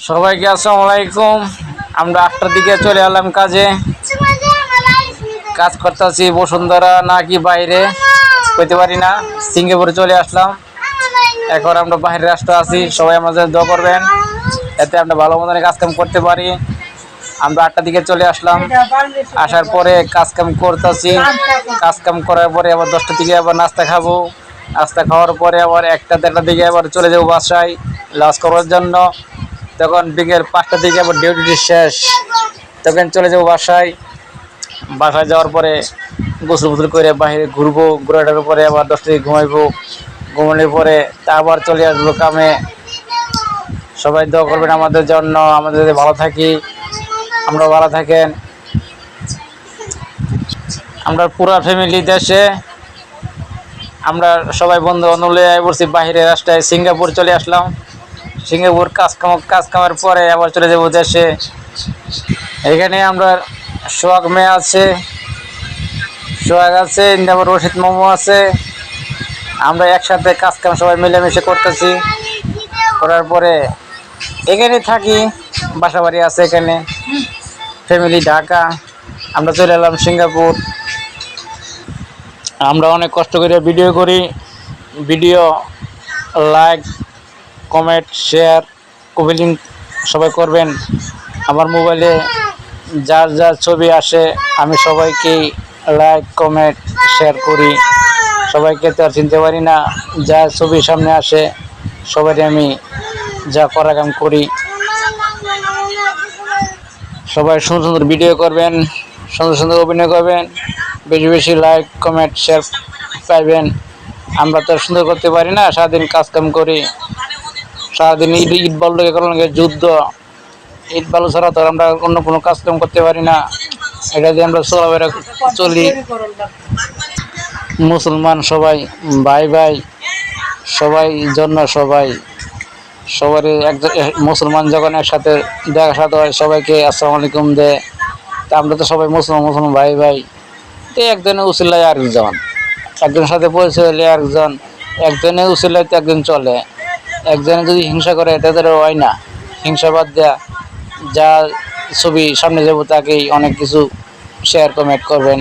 সবাইকে আসসালামু আলাইকুম। আমরা 8টার দিকে চলে এলাম কাজে। কাজ করতেছি বসুন্ধরা নাকি বাইরে কইতে পারি না, সিঙ্গাপুরে চলে আসলাম। এখন আমরা বাইরের রাষ্ট্র আছি, সবাই আমাদের দোয়া করবেন এতে আমরা ভালো মতন কাজকাম করতে পারি। আমরা 8টার দিকে চলে আসলাম, আসার পরে কাজকাম করতেছি। কাজকাম করার পরে আবার 10টার দিকে আবার নাস্তা খাবো। নাস্তা খাওয়ার পরে আবার 1টা-1:30টার দিকে আবার চলে যাবো বাসায় লাঞ্চ করার জন্য। তখন বিকেল 5টার দিকে আবার ডিউটি শেষ, তখন চলে যাবো বাসায়। বাসায় যাওয়ার পরে গোসল করে বাইরে ঘুরবো, ঘোরাটার পরে আবার 10টার দিকে ঘুমাইবো। ঘুমানোর পরে তা আবার চলে আসবো কামে। সবাই দোয়া করবেন আমাদের জন্য, আমাদের যদি ভালো থাকি, আমরা ভালো থাকেন। আমরা পুরা ফ্যামিলি দেশে আমরা সবাই বন্ধু অনুলে বলছি বাইরের রাস্তায় সিঙ্গাপুর চলে আসলাম। সিঙ্গাপুর কাজকামের পরে আবার চলে যাবো দেশে। এখানে আমরা সোহাগ মেয়ে আছে, সোহাগ আছে, তারপর রশিদ মামু আছে। আমরা একসাথে কাজকাম সবাই মিলেমিশে করতেছি। করার পরে এখানে থাকি, বাসা বাড়ি আছে এখানে, ফ্যামিলি ঢাকা। আমরা চলে এলাম সিঙ্গাপুর। আমরা অনেক কষ্ট করে ভিডিও করি। ভিডিও লাইক, কমেন্ট, শেয়ার, কপিলিং সবাই করবেন। আমার মোবাইলে যার যার ছবি আসে আমি সবাইকেই লাইক, কমেন্ট, শেয়ার করি। সবাইকে তো আর চিনতে পারি না, যার ছবি সামনে আসে সবাই আমি যা করার কাম করি। সবাই সুন্দর সুন্দর ভিডিও করবেন, সুন্দর সুন্দর অভিনয় করবেন, বেশি বেশি লাইক, কমেন্ট, শেয়ার পাইবেন। আমরা তো সুন্দর করতে পারি না, সারাদিন কাজকাম করি, সারাদিন ইট বালু লাগে যুদ্ধ। ইট বালু ছাড়া তো আমরা অন্য কোনো কাজকাম করতে পারি না। এটা দিয়ে আমরা চলাফেরা চলি। মুসলমান সবাই ভাই ভাই, সবাই জন্য সবারই মুসলমান যখন একসাথে দেখা সাথে হয় সবাইকে আসসালামু আলাইকুম দেয়। তা আমরা তো সবাই মুসলমান ভাই ভাই। তো একজনের উচিল্লায় আরেকজন, একজনের সাথে পরিচয় হলে আরেকজন, একজনের উচিল্লায় তো একজন চলে। একজনে যদি হিংসা করে তাদের হয় না। হিংসা বাদ দেয়া, যা ছবি সামনে যাবো তাকেই অনেক কিছু শেয়ার কমেন্ট করবেন।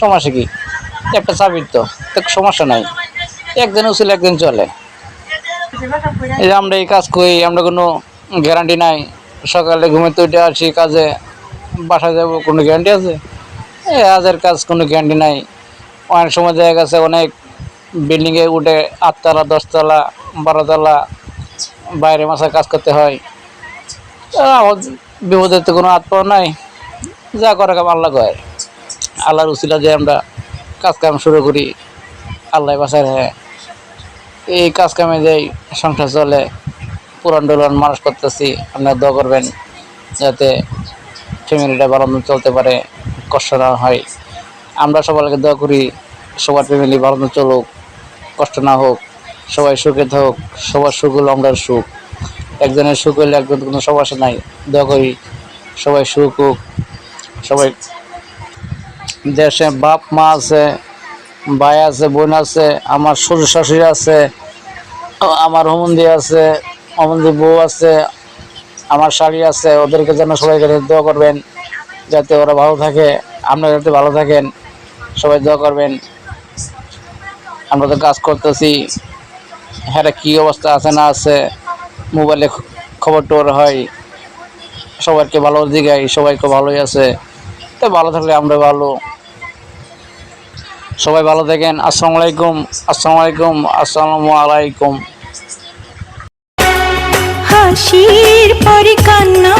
সমস্যা কি, একটা চাবির তো সমস্যা নাই, একজন উচিল একদিন চলে। এই যে আমরা এই কাজ করি, আমরা কোনো গ্যারান্টি নাই। সকালে ঘুমেতে উঠে আসি কাজে, বাসায় যাবো, কোনো গ্যারান্টি আছে? এই কাজের কাজ কোনো গ্যারান্টি নাই। অনেক সময় দেখা গেছে অনেক বিল্ডিংয়ে উঠে 8তলা, 10তলা, 12তলা বাইরে মাসে কাজ করতে হয়। বিপদের তো কোনো হাত পাওয়া নাই, যা করে কাম আল্লাহ কয়। আল্লাহর উসিলা যে আমরা কাজ কাম শুরু করি, আল্লাহ বাসায় রাখে। এই কাজ কামে যেই সংসার চলে, পুরান ডোলান মানুষ করতেছি। আপনারা দোয়া করবেন যাতে ফ্যামিলিটা ভালো মতো চলতে পারে, কষ্ট না হয়। আমরা সবাইকে দোয়া করি সবার ফ্যামিলি ভালো মতো চলুক, কষ্ট না হোক, সবাই সুখে থাকুক। সবার সুখ হলো আমরা সুখ, একজনের সুখ হলে একজন কোনো সমস্যা নাই। দোয়া করি সবাই সুখ হোক। সবাই দেশে বাপ মা আছে, ভাই আছে, বোন আছে, আমার শ্বশুর শাশুড়ি আছে, আমার হোমন্দি আছে, হোমন্দি বউ আছে, আমার শাড়ি আছে। ওদেরকে যেন সবাইকে দোয়া করবেন যাতে ওরা ভালো থাকে, আপনারা যাতে ভালো থাকেন, সবাই দোয়া করবেন। আমরা তো কাজ করতেছি, হ্যাঁ কী অবস্থা আছে না আছে মোবাইলে খবর টোর হয়, সবাইকে ভালো দিকে, সবাইকে ভালোই আছে। তো ভালো থাকলে আমরা ভালো। সবাই ভালো থাকেন। আসসালামু আলাইকুম, আসসালামু আলাইকুম, আসসালামু আলাইকুম। হাসির পরে কান্না,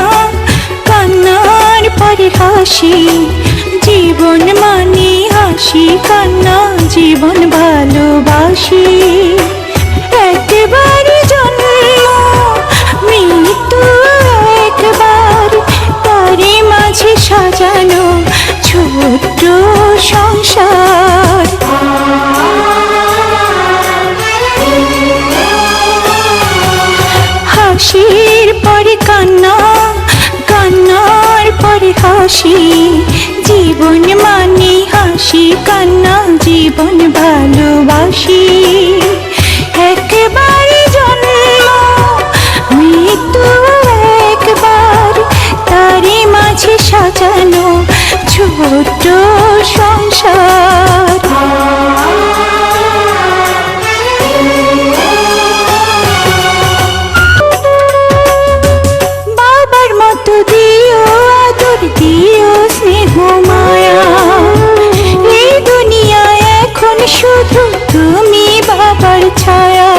কান্নার পরে হাসি, জীবন মানে হাসি কান্না, জীবন ভালোবাসি। একবার জন্ম, মৃত্যু একবার, তারই মাঝে সাজানো ছোট্ট সংসার। হাসির পরে কান্না, কান্নার পরে হাসি, জীবন মানে হাসি কান্না, জীবন ভালোবাসি। একবার জন্ম, মৃত্যু সাজানো ছোট্ট সংসার। বাবার মতো দিও আদর, দিও স্নেহ মায়া, এই দুনিয়ায় এখন শুধু তুমি বাবার ছায়া।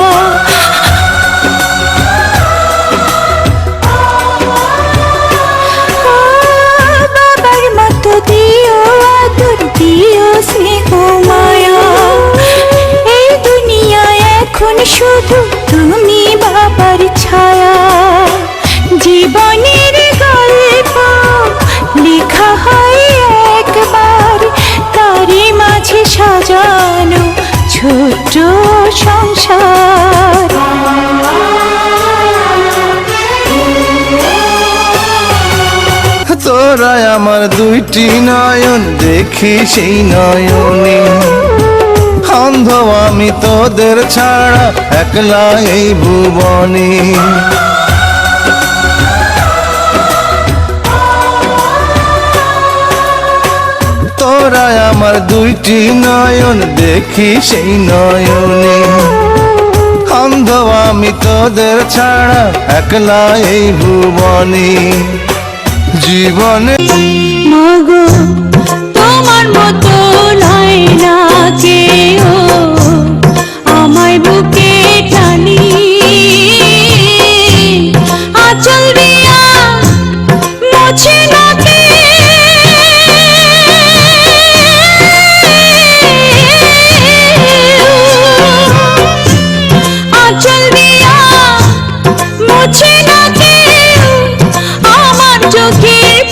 বাবার মতো দিও আদর, দিও স্নেহ মায়া, এই দুনিয়ায় এখন শুধু তুমি বাবার ছায়া। জীবনের গল্প লেখা হয় একবার, তারই মাঝে সাজানো ছোট্ট সংসার। তোরা আমার দুইটি নয়ন, দেখি সেই নয়নে অন্ধ আমি তোদের ছাড়া একলা এই ভুবনে। তোরা আমার দুইটি নয়ন, দেখি সেই নয়নে অন্ধ আমি তোদের ছাড়া একলা এই ভুবনে। জীবনে মাগো তোমার মতো নয় না কেউ, আমায় বুকে টানি আঁচল দিয়া মুছে না আঁচল দিয়া মুছে না কেউ আমার চোখের